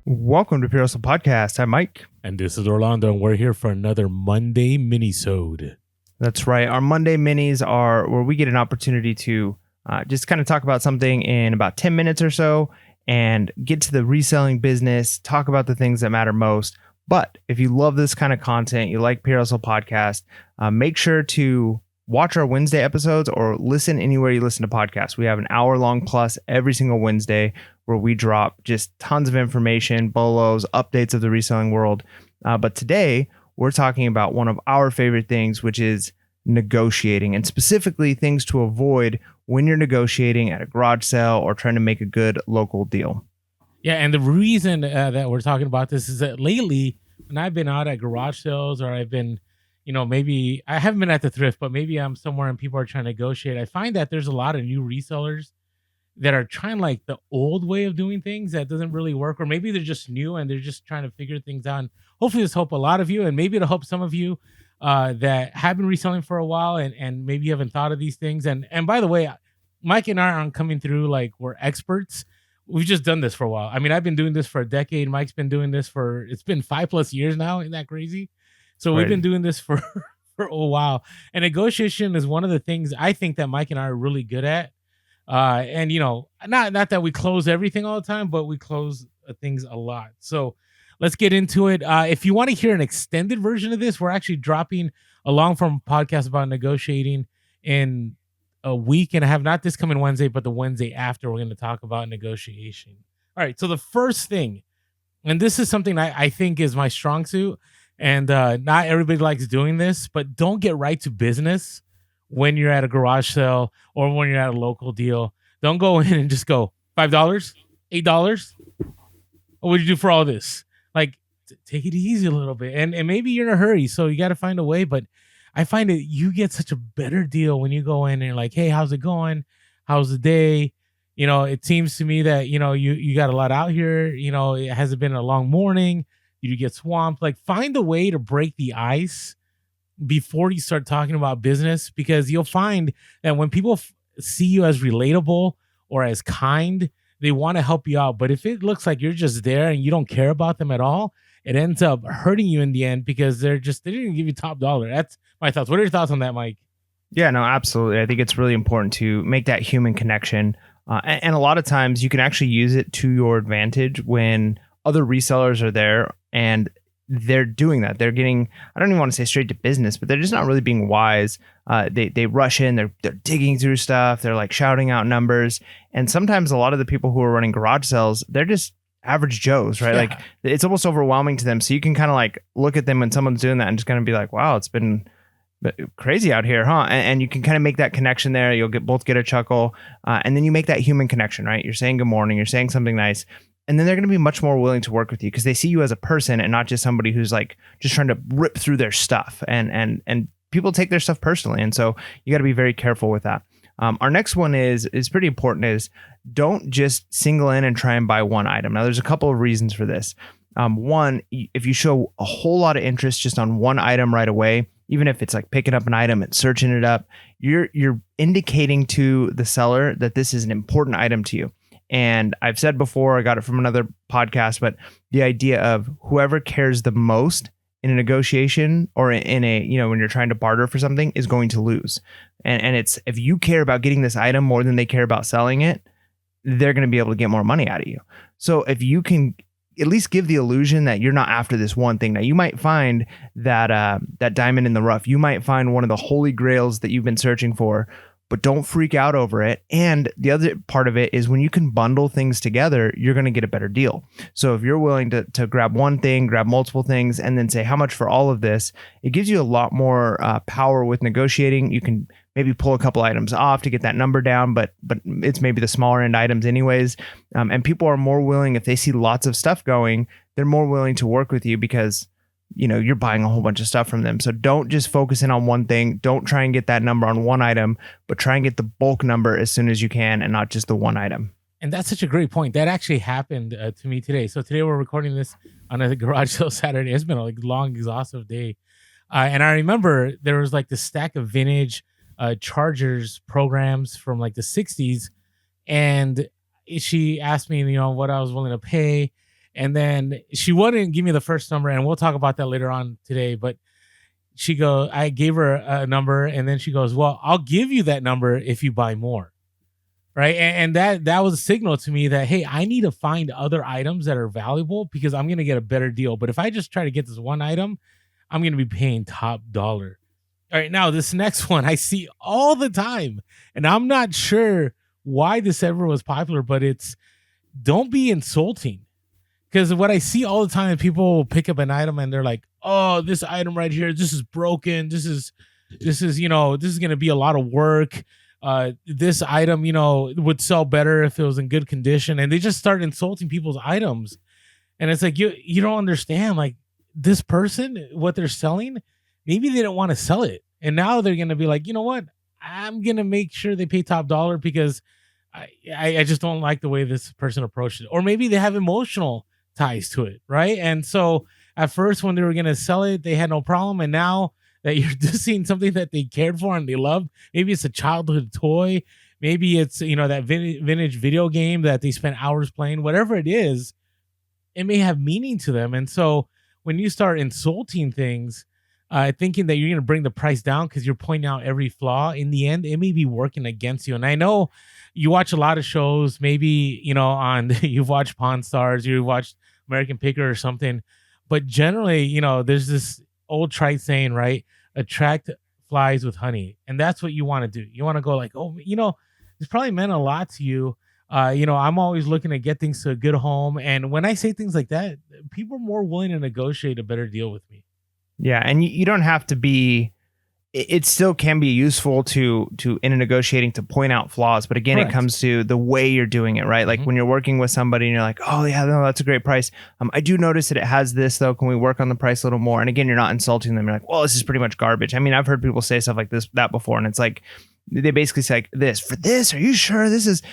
Welcome to Reselling Podcast. I'm Mike. And this is Orlando, and we're here for another Monday mini-sode. That's right. Our Monday minis are where we get an opportunity to just kind of talk about something in about 10 minutes or so and get to the reselling business, talk about the things that matter most. But if you love this kind of content, you like Reselling Podcast, make sure to watch our Wednesday episodes or listen anywhere you listen to podcasts. We have an hour-long plus every single Wednesday where we drop just tons of information, bolos, updates of the reselling world. But today, we're talking about one of our favorite things, which is negotiating, and specifically things to avoid when you're negotiating at a garage sale or trying to make a good local deal. Yeah, and the reason that we're talking about this is that lately, when I've been out at garage sales or I've been, maybe I haven't been at the thrift, but maybe I'm somewhere and people are trying to negotiate, I find that there's a lot of new resellers that are trying like the old way of doing things that doesn't really work, or maybe they're just new and they're just trying to figure things out. And hopefully this help a lot of you, and maybe it'll help some of you that have been reselling for a while and maybe you haven't thought of these things. And by the way, Mike and I aren't coming through like we're experts. We've just done this for a while. I mean, I've been doing this for a decade. Mike's been doing this it's been 5+ years now. Isn't that crazy? So We've been doing this for a while. And negotiation is one of the things I think that Mike and I are really good at. And not that we close everything all the time, but we close things a lot. So let's get into it. If you want to hear an extended version of this, we're actually dropping a long form podcast about negotiating in a week and a half. Not this coming Wednesday, but the Wednesday after. We're going to talk about negotiation. All right. So the first thing, and this is something I think is my strong suit, and not everybody likes doing this, but don't get right to business when you're at a garage sale or when you're at a local deal. Don't go in and just go $5, $8. What would you do for all this? Like, take it easy a little bit. And maybe you're in a hurry, so you got to find a way. But I find that you get such a better deal when you go in and you're like, hey, how's it going? How's the day? It seems to me that, you got a lot out here. It hasn't been a long morning. You get swamped. Like, find a way to break the ice before you start talking about business, because you'll find that when people see you as relatable or as kind, they want to help you out. But if it looks like you're just there and you don't care about them at all, it ends up hurting you in the end because they didn't give you top dollar. That's my thoughts. What are your thoughts on that, Mike? Yeah, no, absolutely. I think it's really important to make that human connection. And a lot of times you can actually use it to your advantage when other resellers are there and they're doing that. They're getting, I don't even want to say straight to business, but they're just not really being wise. They rush in, they're digging through stuff. They're like shouting out numbers. And sometimes a lot of the people who are running garage sales, they're just average Joes, right? Yeah. Like, it's almost overwhelming to them. So you can kind of like look at them when someone's doing that and just kind of be like, wow, it's been crazy out here, huh? And you can kind of make that connection there. You'll both get a chuckle. And then you make that human connection, right? You're saying good morning, you're saying something nice. And then they're going to be much more willing to work with you because they see you as a person and not just somebody who's like just trying to rip through their stuff. And people take their stuff personally. And so you got to be very careful with that. Our next one is pretty important, is don't just single in and try and buy one item. Now, there's a couple of reasons for this. One, if you show a whole lot of interest just on one item right away, even if it's like picking up an item and searching it up, you're indicating to the seller that this is an important item to you. And I've said before, I got it from another podcast, but the idea of whoever cares the most in a negotiation or in a, when you're trying to barter for something is going to lose. And it's, if you care about getting this item more than they care about selling it, they're going to be able to get more money out of you. So if you can at least give the illusion that you're not after this one thing. Now, you might find that that diamond in the rough. You might find one of the holy grails that you've been searching for, but don't freak out over it. And the other part of it is when you can bundle things together, you're going to get a better deal. So if you're willing to grab one thing, grab multiple things, and then say how much for all of this, it gives you a lot more power with negotiating. You can maybe pull a couple items off to get that number down, but it's maybe the smaller end items anyways. And people are more willing, if they see lots of stuff going, they're more willing to work with you because you're buying a whole bunch of stuff from them. So don't just focus in on one thing. Don't try and get that number on one item, but try and get the bulk number as soon as you can and not just the one item. And that's such a great point. That actually happened to me today. So today we're recording this on a garage sale Saturday. It's been a long, exhaustive day. And I remember there was like this stack of vintage Chargers programs from like the 60s. And she asked me, what I was willing to pay. And then she wouldn't give me the first number, and we'll talk about that later on today. But I gave her a number, and then she goes, well, I'll give you that number if you buy more. Right. And that was a signal to me that, hey, I need to find other items that are valuable because I'm going to get a better deal. But if I just try to get this one item, I'm going to be paying top dollar. All right. Now, this next one I see all the time, and I'm not sure why this ever was popular, but it's don't be insulting. Because what I see all the time, people will pick up an item and they're like, oh, this item right here, this is broken. This is, this is going to be a lot of work. This item, would sell better if it was in good condition. And they just start insulting people's items. And it's like, you don't understand, like, this person, what they're selling, maybe they don't want to sell it. And now they're going to be like, you know what? I'm going to make sure they pay top dollar because I just don't like the way this person approached it. Or maybe they have emotional ties to it, right? And so at first when they were going to sell it, they had no problem. And now that you're just seeing something that they cared for and they loved, maybe it's a childhood toy, maybe it's, that vintage video game that they spent hours playing, whatever it is, it may have meaning to them. And so when you start insulting things, thinking that you're going to bring the price down because you're pointing out every flaw, in the end, it may be working against you. And I know you watch a lot of shows, maybe, on you've watched Pawn Stars, you've watched American Picker or something, but generally, there's this old trite saying, right? Attract flies with honey. And that's what you want to do. You want to go like, oh, this probably meant a lot to you. I'm always looking to get things to a good home. And when I say things like that, people are more willing to negotiate a better deal with me. Yeah. And you don't have to be, it still can be useful to in a negotiating to point out flaws. But again, Correct. It comes to the way you're doing it, right? Like when you're working with somebody and you're like, oh yeah, no, that's a great price. I do notice that it has this though. Can we work on the price a little more? And again, you're not insulting them. You're like, well, this is pretty much garbage. I mean, I've heard people say stuff like that before. And it's like, they basically say like, this for this, are you sure this is,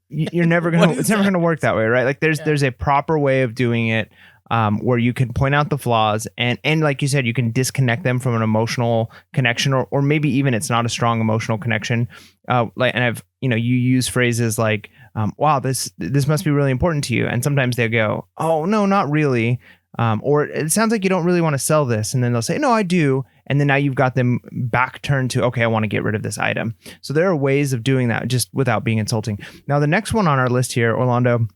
you're never going to, it's never going to work that way. Right? Like there's a proper way of doing it. Where you can point out the flaws and like you said, you can disconnect them from an emotional connection, or maybe even it's not a strong emotional connection. And I've, you use phrases like, wow, this must be really important to you. And sometimes they go, oh no, not really. Or it sounds like you don't really want to sell this. And then they'll say, no, I do. And then now you've got them back turned to, okay, I want to get rid of this item. So there are ways of doing that just without being insulting. Now, the next one on our list here, Orlando,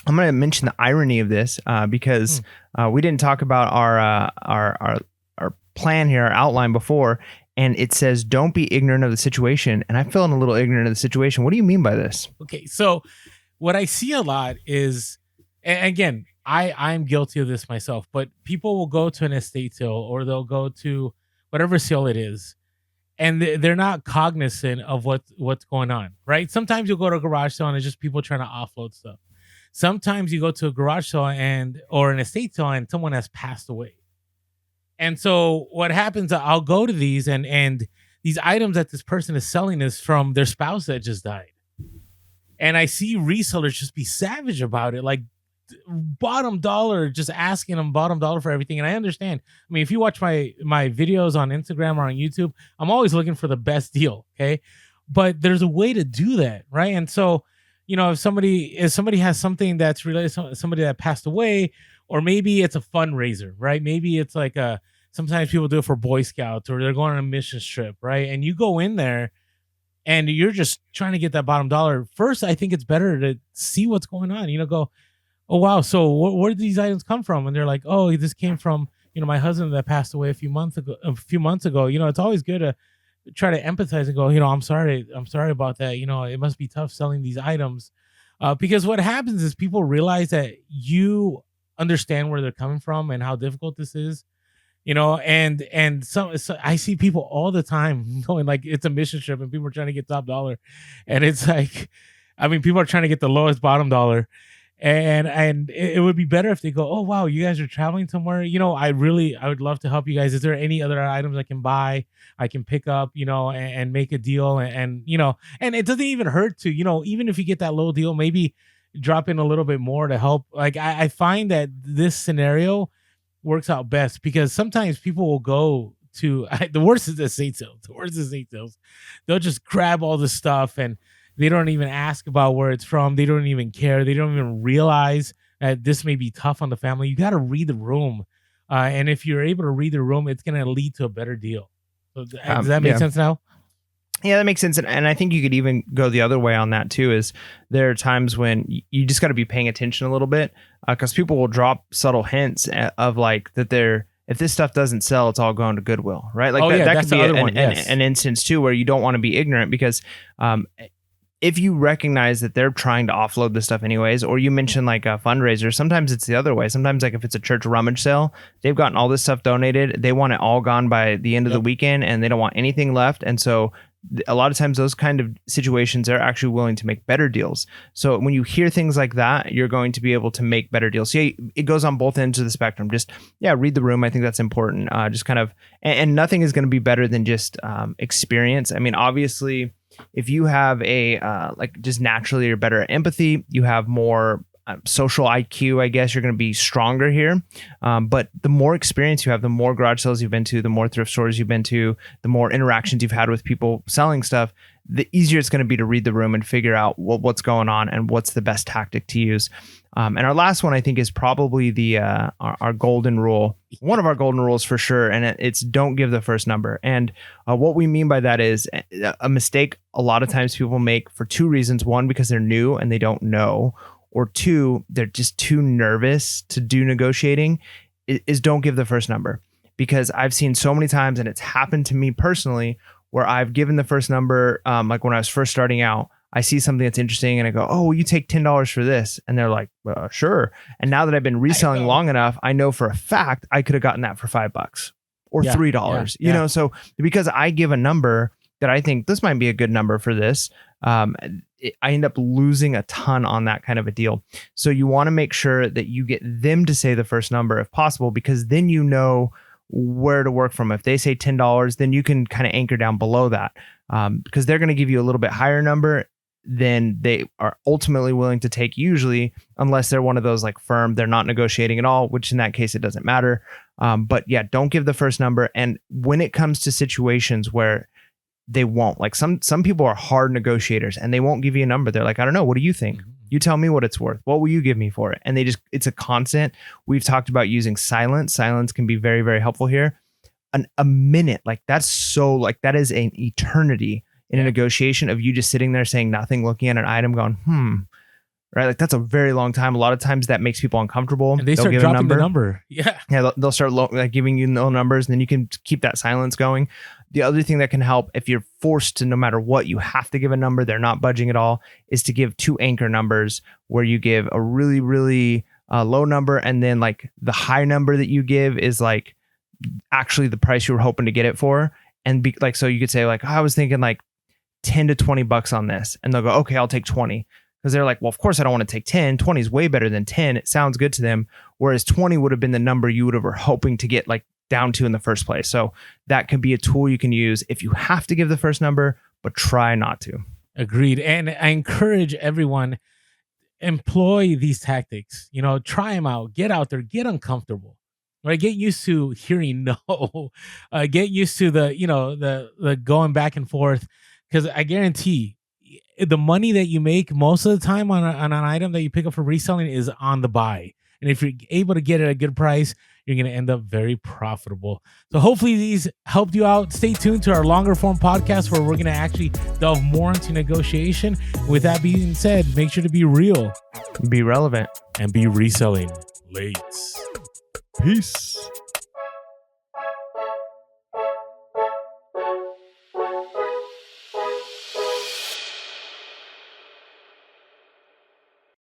I'm going to mention the irony of this because we didn't talk about our plan here, our outline before, and it says don't be ignorant of the situation. And I feel a little ignorant of the situation. What do you mean by this? Okay, so what I see a lot is, and again, I'm guilty of this myself, but people will go to an estate sale or they'll go to whatever sale it is, and they're not cognizant of what's going on, right? Sometimes you'll go to a garage sale and it's just people trying to offload stuff. Sometimes you go to a garage sale or an estate sale and someone has passed away. And so what happens, I'll go to these and these items that this person is selling is from their spouse that just died. And I see resellers just be savage about it, like bottom dollar, just asking them bottom dollar for everything. And I understand. I mean, if you watch my videos on Instagram or on YouTube, I'm always looking for the best deal, okay? But there's a way to do that, right? And so if somebody has something that's related to somebody that passed away, or maybe it's a fundraiser, right? Maybe it's like sometimes people do it for Boy Scouts or they're going on a mission trip, right? And you go in there and you're just trying to get that bottom dollar. First, I think it's better to see what's going on. Go, oh wow, so where did these items come from? And they're like, oh, this came from my husband that passed away a few months ago. It's always good to try to empathize and go, I'm sorry about that. It must be tough selling these items, because what happens is people realize that you understand where they're coming from and how difficult this is, and so I see people all the time going like it's a mission trip and people are trying to get top dollar, and it's like, I mean, people are trying to get the lowest bottom dollar. And it would be better if they go, oh wow, you guys are traveling somewhere. I would love to help you guys. Is there any other items I can buy, I can pick up, and make a deal, and it doesn't even hurt to, even if you get that low deal, maybe drop in a little bit more to help. Like I find that this scenario works out best because sometimes people will go to the worst is the estate sales. They'll just grab all the stuff and they don't even ask about where it's from. They don't even care. They don't even realize this may be tough on the family. You got to read the room. And if you're able to read the room, it's going to lead to a better deal. So does that make sense now? Yeah, that makes sense. And I think you could even go the other way on that too, is there are times when you just got to be paying attention a little bit, because people will drop subtle hints of like that if this stuff doesn't sell, it's all going to Goodwill, right? Like that could be an instance too, where you don't want to be ignorant, because if you recognize that they're trying to offload this stuff anyways, or you mentioned like a fundraiser, sometimes it's the other way. Sometimes like if it's a church rummage sale, they've gotten all this stuff donated. They want it all gone by the end of the weekend, and they don't want anything left. And so a lot of times those kind of situations are actually willing to make better deals. So when you hear things like that, you're going to be able to make better deals. So yeah, it goes on both ends of the spectrum. Just read the room. I think that's important. Just kind of, and nothing is going to be better than just experience. I mean, obviously, if you have like just naturally you're better at empathy, you have more social IQ, I guess you're going to be stronger here. But the more experience you have, the more garage sales you've been to, the more thrift stores you've been to, the more interactions you've had with people selling stuff, the easier it's going to be to read the room and figure out what's going on and what's the best tactic to use. And our last one, I think, is probably our golden rule. One of our golden rules for sure, and it's don't give the first number. And what we mean by that is a mistake a lot of times people make for two reasons. One, because they're new and they don't know, or two, they're just too nervous to do negotiating, is don't give the first number. Because I've seen so many times, and it's happened to me personally, where I've given the first number, like when I was first starting out, I see something that's interesting and I go, oh, will you take $10 for this? And they're like, sure. And now that I've been reselling long enough, I know for a fact I could have gotten that for $5 or $3, you know? So because I give a number that I think this might be a good number for this, I end up losing a ton on that kind of a deal. So you want to make sure that you get them to say the first number if possible, because then you know where to work from. If they say $10, then you can kind of anchor down below that, because they're going to give you a little bit higher number than they are ultimately willing to take, usually, unless they're one of those like firm, they're not negotiating at all, which in that case, it doesn't matter. But yeah, don't give the first number. And when it comes to situations where they won't, like some people are hard negotiators and they won't give you a number. They're like, I don't know. What do you think? You tell me what it's worth. What will you give me for it? And it's a constant. We've talked about using silence. Silence can be very, very helpful here. A minute, like that's so, like that is an eternity in a negotiation of you just sitting there saying nothing, looking at an item going, right? Like that's a very long time. A lot of times that makes people uncomfortable. And they start dropping the number. Yeah. They'll start like giving you no numbers, and then you can keep that silence going. The other thing that can help, if you're forced to, no matter what, you have to give a number, they're not budging at all, is to give two anchor numbers where you give a really, really low number. And then like the high number that you give is like actually the price you were hoping to get it for. And like, so you could say like, I was thinking like $10 to $20 on this. And they'll go, okay, I'll take 20. Because they're like, well, of course I don't want to take 10. 20 is way better than 10. It sounds good to them. Whereas 20 would have been the number you would have were hoping to get like down to in the first place. So that could be a tool you can use if you have to give the first number, but try not to. Agreed. And I encourage everyone, employ these tactics, try them out, get out there, get uncomfortable, right? Get used to hearing no, get used to the going back and forth. Because I guarantee the money that you make most of the time on an item that you pick up for reselling is on the buy. And if you're able to get it at a good price, you're going to end up very profitable. So hopefully these helped you out. Stay tuned to our longer form podcast where we're going to actually delve more into negotiation. With that being said, make sure to be real, be relevant, and be reselling late. Peace.